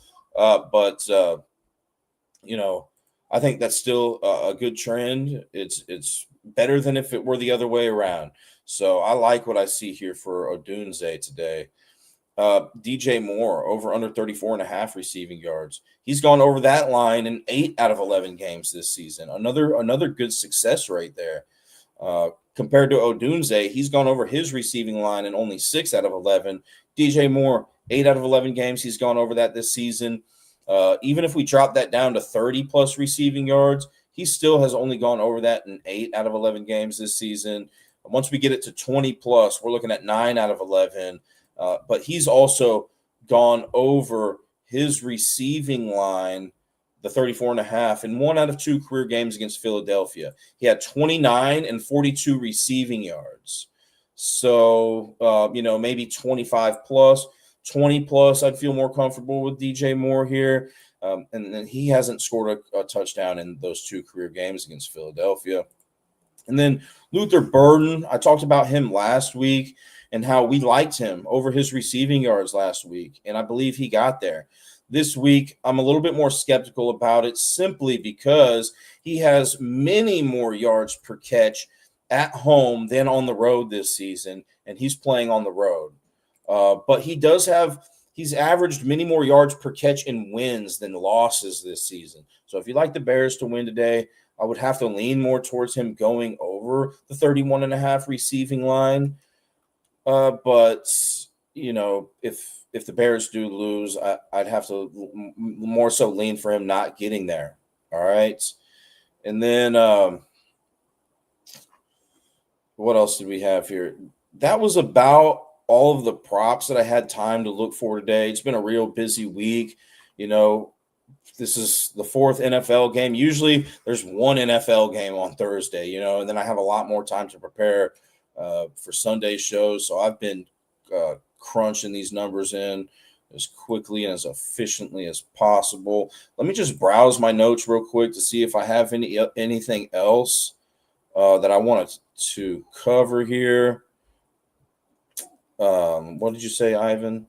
I think that's still a good trend. It's better than if it were the other way around. So I like what I see here for Odunze today. DJ Moore, over under 34.5 receiving yards. He's gone over that line in 8 out of 11 games this season. Another good success rate there. Compared to Odunze, he's gone over his receiving line in only 6 out of 11. DJ Moore, 8 out of 11 games. He's gone over that this season. Even if we drop that down to 30-plus receiving yards, he still has only gone over that in 8 out of 11 games this season. Once we get it to 20-plus, we're looking at 9 out of 11. But he's also gone over his receiving line, the 34.5, in 1 out of 2 career games against Philadelphia. He had 29 and 42 receiving yards. So, maybe 25-plus. 20-plus, I'd feel more comfortable with DJ Moore here. And he hasn't scored a touchdown in those 2 career games against Philadelphia. And then Luther Burden, I talked about him last week and how we liked him over his receiving yards last week, and I believe he got there. This week, I'm a little bit more skeptical about it simply because he has many more yards per catch at home than on the road this season, and he's playing on the road. But he's averaged many more yards per catch in wins than losses this season. So if you like the Bears to win today, I would have to lean more towards him going over the 31.5 receiving line. But if the Bears do lose, I'd have to more so lean for him not getting there. All right. And then what else did we have here? That was about all of the props that I had time to look for today. It's been a real busy week. This is the 4th NFL game. Usually there's one NFL game on Thursday, and then I have a lot more time to prepare for Sunday shows. So I've been crunching these numbers in as quickly and as efficiently as possible. Let me just browse my notes real quick to see if I have anything else that I wanted to cover here. What did you say, Ivan?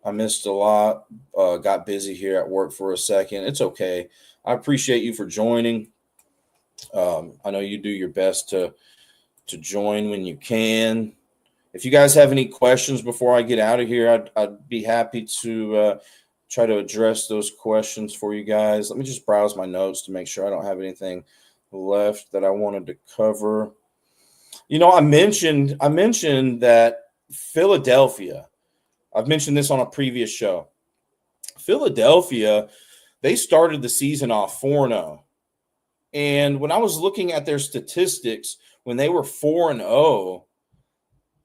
I missed a lot. Got busy here at work for a second. It's okay. I appreciate you for joining. I know you do your best to join when you can. If you guys have any questions before I get out of here, I'd be happy to try to address those questions for you guys. Let me just browse my notes to make sure I don't have anything left that I wanted to cover. I mentioned that Philadelphia, I've mentioned this on a previous show. Philadelphia, they started the season off 4-0. And when I was looking at their statistics, when they were 4-0,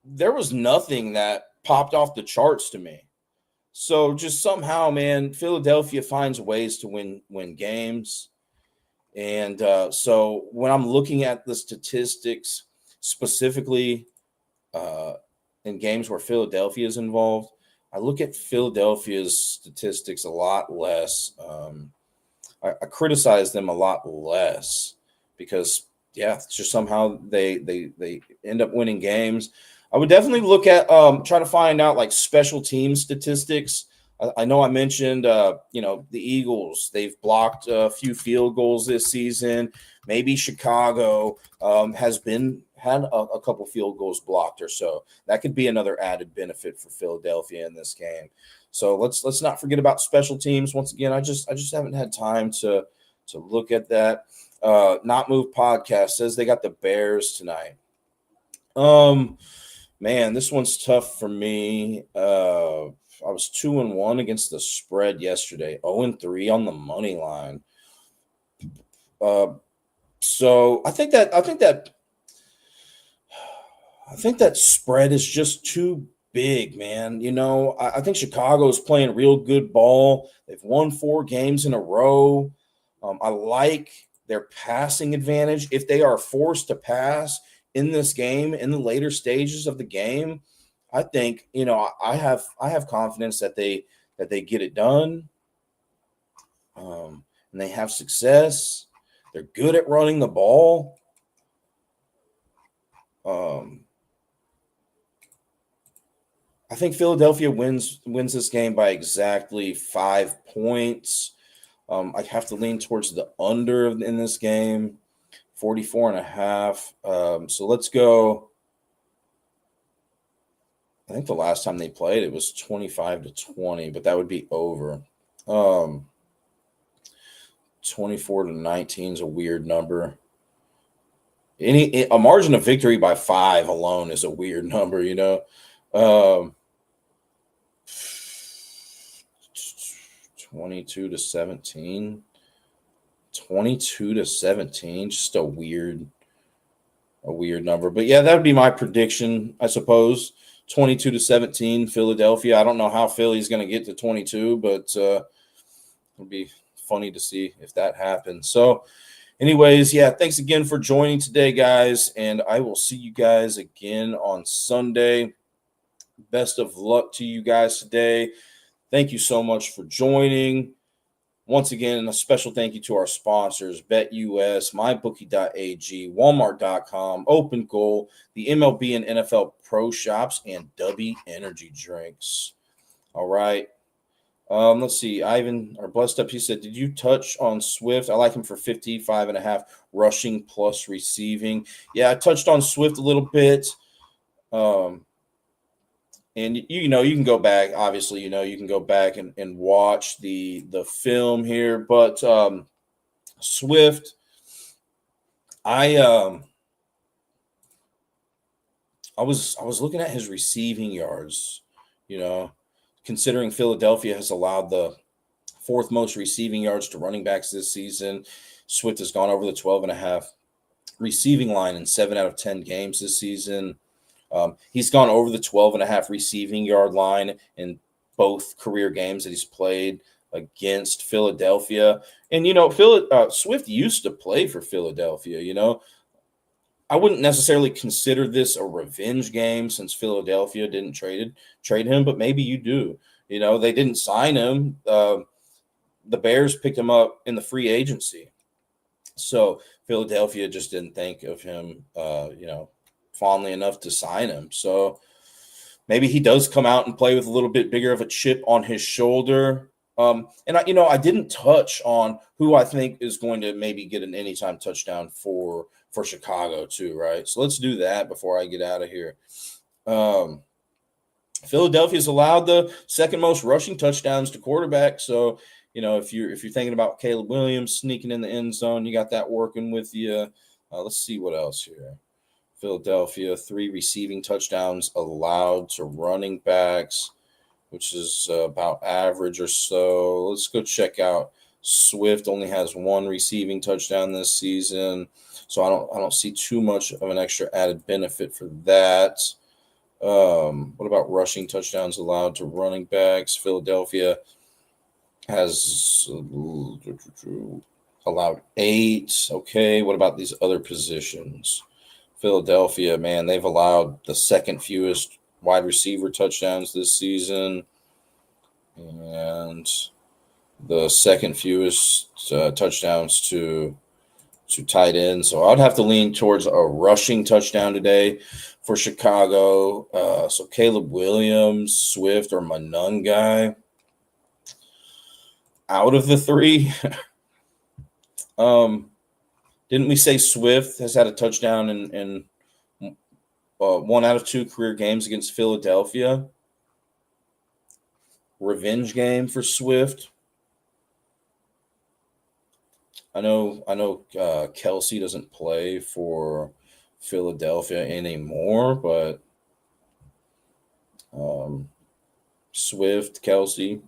there was nothing that popped off the charts to me. So just somehow, man, Philadelphia finds ways to win games. And so when I'm looking at the statistics, specifically in games where Philadelphia is involved, I look at Philadelphia's statistics a lot less. I criticize them a lot less because, yeah, it's just somehow they end up winning games. I would definitely look at try to find out like special team statistics. I know I mentioned the Eagles. They've blocked a few field goals this season. Maybe Chicago has had a couple field goals blocked or so. That could be another added benefit for Philadelphia in this game. So let's not forget about special teams. Once again, I just haven't had time to look at that. Not Move Podcast says they got the Bears tonight. Man, this one's tough for me. I was 2-1 against the spread yesterday, 0-3 on the money line. So I think that spread is just too big, man. I think Chicago's playing real good ball. They've won 4 games in a row. I like their passing advantage. If they are forced to pass in this game, in the later stages of the game, I think, I have confidence that they get it done. And they have success. They're good at running the ball. I think Philadelphia wins this game by exactly 5 points. I have to lean towards the under in this game, 44.5. So let's go. I think the last time they played, it was 25-20, but that would be over. 24-19 is a weird number. A margin of victory by 5 alone is a weird number, 22-17. 22-17, just a weird number. But yeah, that would be my prediction, I suppose. 22-17, Philadelphia. I don't know how Philly's going to get to 22, but it'll be funny to see if that happens. So anyways, yeah, thanks again for joining today, guys, and I will see you guys again on Sunday. Best of luck to you guys today. Thank you so much for joining. Once again, a special thank you to our sponsors, BetUS, MyBookie.ag, Walmart.com, Open Goal, the MLB and NFL Pro Shops, and Dubby Energy Drinks. All right. Let's see. Ivan, our Blessed Up, he said, did you touch on Swift? I like him for 55.5 rushing plus receiving. Yeah, I touched on Swift a little bit. And, you can go back, obviously, you can go back and watch the film here. But Swift, I was looking at his receiving yards, considering Philadelphia has allowed the 4th most receiving yards to running backs this season. Swift has gone over the 12.5 receiving line in 7 out of 10 games this season. He's gone over the 12.5 receiving yard line in both career games that he's played against Philadelphia. And, Swift used to play for Philadelphia, I wouldn't necessarily consider this a revenge game since Philadelphia didn't trade him, but maybe you do. They didn't sign him. The Bears picked him up in the free agency. So Philadelphia just didn't think of him, fondly enough to sign him. So maybe he does come out and play with a little bit bigger of a chip on his shoulder. And I didn't touch on who I think is going to maybe get an anytime touchdown for Chicago too, right? So let's do that before I get out of here. Philadelphia's allowed the 2nd most rushing touchdowns to quarterbacks. So, if you're thinking about Caleb Williams sneaking in the end zone, you got that working with you. Let's see what else here. Philadelphia, 3 receiving touchdowns allowed to running backs. which is about average or so. Let's go check out Swift. Only has one receiving touchdown this season, so I don't see too much of an extra added benefit for that. What about rushing touchdowns allowed to running backs? Philadelphia has allowed 8. Okay, what about these other positions? Philadelphia, man, they've allowed the second fewest wide receiver touchdowns this season and the second fewest touchdowns to tight end. So I'd have to lean towards a rushing touchdown today for Chicago. So Caleb Williams, Swift, or Monungai. Out of the 3, didn't we say Swift has had a touchdown in 1 out of 2 career games against Philadelphia? Revenge game for Swift. I know Kelsey doesn't play for Philadelphia anymore, but Swift, Kelsey.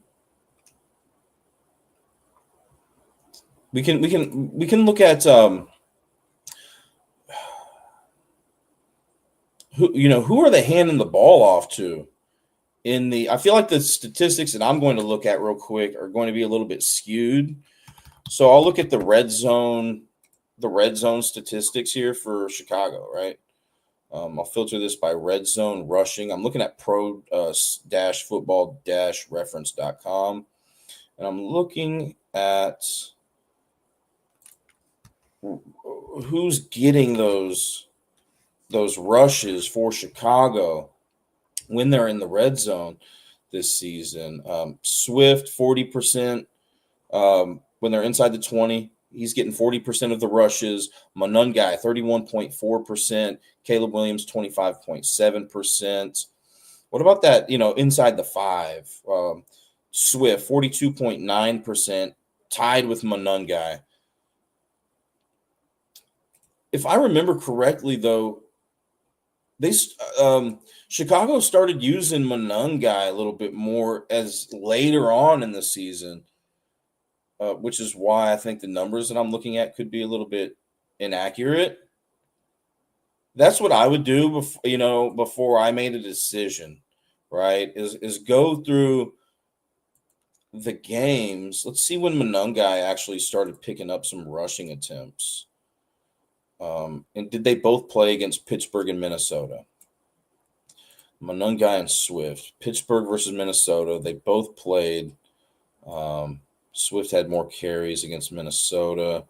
We can look at who are they handing the ball off to in the. I feel like the statistics that I'm going to look at real quick are going to be a little bit skewed. So I'll look at the red zone statistics here for Chicago, right? I'll filter this by red zone rushing. I'm looking at pro-football-reference.com, and I'm looking at who's getting those rushes for Chicago when they're in the red zone this season. Swift, 40%. When they're inside the 20, he's getting 40% of the rushes. Monungai, 31.4%. Caleb Williams, 25.7%. What about that, inside the 5? Swift, 42.9%, tied with Monungai. If I remember correctly, though, Chicago started using Monungai a little bit more as later on in the season. Which is why I think the numbers that I'm looking at could be a little bit inaccurate. That's what I would do before I made a decision, right? Is go through the games. Let's see when Monungai actually started picking up some rushing attempts. And did they both play against Pittsburgh and Minnesota? Monungai and Swift. Pittsburgh versus Minnesota. They both played. Swift had more carries against Minnesota.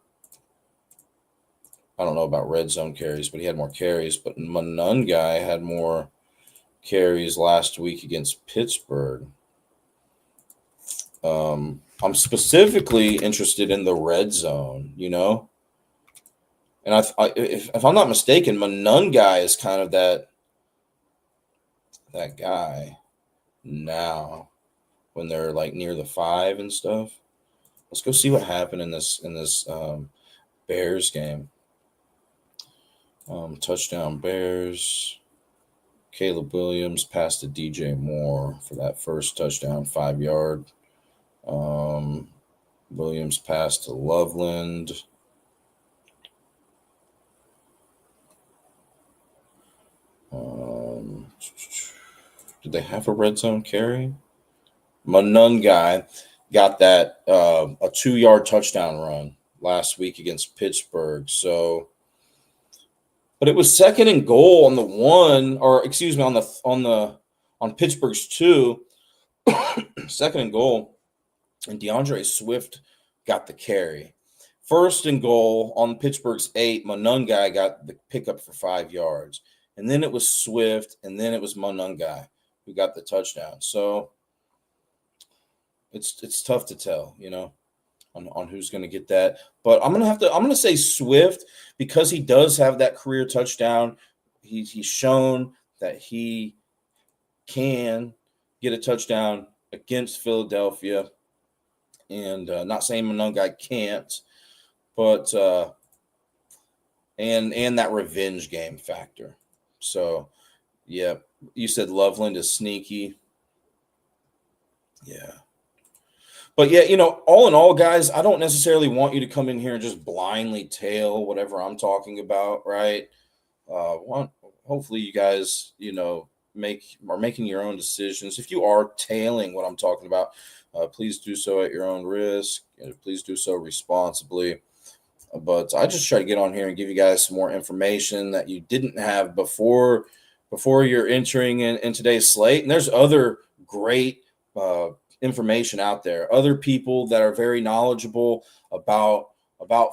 I don't know about red zone carries, but he had more carries. But Monungai had more carries last week against Pittsburgh. I'm specifically interested in the red zone, And if I'm not mistaken, Monungai is kind of that guy now when they're like near the 5 and stuff. Let's go see what happened in this Bears game. Touchdown Bears. Caleb Williams passed to DJ Moore for that first touchdown, 5-yard. Williams passed to Loveland. Did they have a red zone carry? Monungai got that a 2-yard touchdown run last week against Pittsburgh. So, but it was 2nd and goal on the 1, or excuse me, on Pittsburgh's 2, 2nd and goal, and DeAndre Swift got the carry. 1st and goal on Pittsburgh's 8, Monungai got the pickup for 5 yards, and then it was Swift, and then it was Monungai who got the touchdown. So it's tough to tell, on who's going to get that. But I'm going to say Swift because he does have that career touchdown. He's shown that he can get a touchdown against Philadelphia. And not saying Monungai can't, but and that revenge game factor. So, yeah, you said Loveland is sneaky. Yeah. But yeah, all in all, guys, I don't necessarily want you to come in here and just blindly tail whatever I'm talking about, right? Want hopefully you guys, are making your own decisions. If you are tailing what I'm talking about, please do so at your own risk, and please do so responsibly. But I just try to get on here and give you guys some more information that you didn't have before you're entering in today's slate. And there's other great uh, information out there. Other people that are very knowledgeable about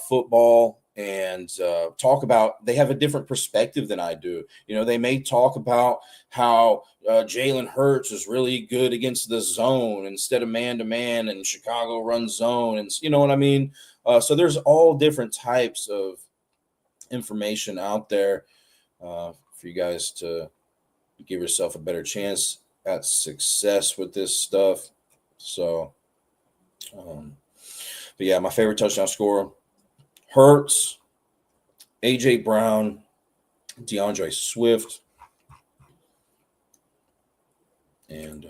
football and talk about. They have a different perspective than I do. They may talk about how Jalen Hurts is really good against the zone instead of man to man, and Chicago runs zone, and you know what I mean. So there's all different types of information out there for you guys to give yourself a better chance at success with this stuff. So, but yeah, my favorite touchdown scorer: Hurts, AJ Brown, DeAndre Swift, and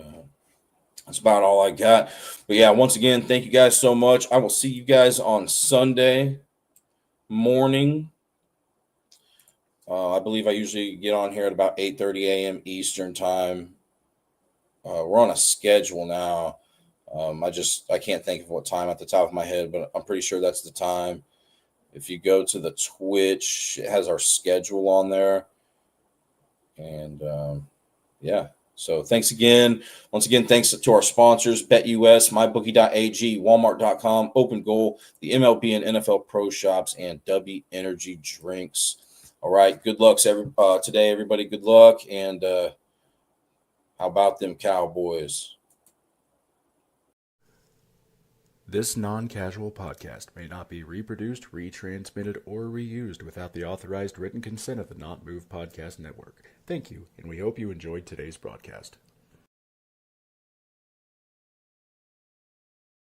that's about all I got. But yeah, once again, thank you guys so much. I will see you guys on Sunday morning. I believe I usually get on here at about 8:30 a.m. Eastern time. We're on a schedule now. I can't think of what time at the top of my head, but I'm pretty sure that's the time. If you go to the Twitch, it has our schedule on there. And yeah. So thanks again. Once again, thanks to our sponsors, BetUS, MyBookie.ag, Walmart.com, Open Goal, the MLB and NFL Pro Shops, and W Energy Drinks. All right. Good luck today, everybody. Good luck. And how about them Cowboys? This non-casual podcast may not be reproduced, retransmitted, or reused without the authorized written consent of the Not Move Podcast Network. Thank you, and we hope you enjoyed today's broadcast.